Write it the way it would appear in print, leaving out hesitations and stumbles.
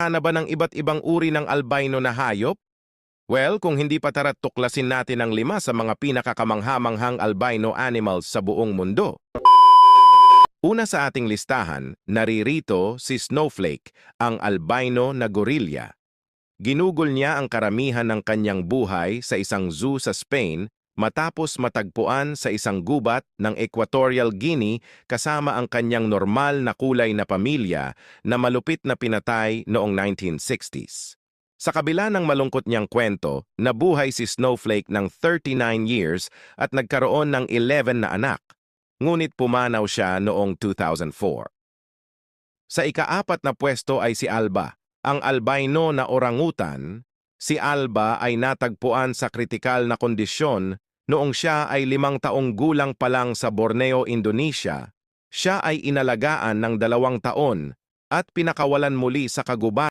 na ba ng iba't ibang uri ng albino na hayop? Well, kung hindi pa tara't tuklasin natin ang 5 sa mga pinakakamangha-manghang albino animals sa buong mundo. Una sa ating listahan, naririto si Snowflake, ang albino na gorilla. Ginugol niya ang karamihan ng kanyang buhay sa isang zoo sa Spain matapos matagpuan sa isang gubat ng Equatorial Guinea kasama ang kanyang normal na kulay na pamilya na malupit na pinatay noong 1960s. Sa kabila ng malungkot niyang kwento, nabuhay si Snowflake ng 39 years at nagkaroon ng 11 na anak, ngunit pumanaw siya noong 2004. Sa ika-4 na pwesto ay si Alba, ang albino na orangutan. Si Alba ay natagpuan sa kritikal na kondisyon noong siya ay 5 taong gulang pa lang sa Borneo, Indonesia. Siya ay inalagaan ng 2 taon at pinakawalan muli sa kagubatan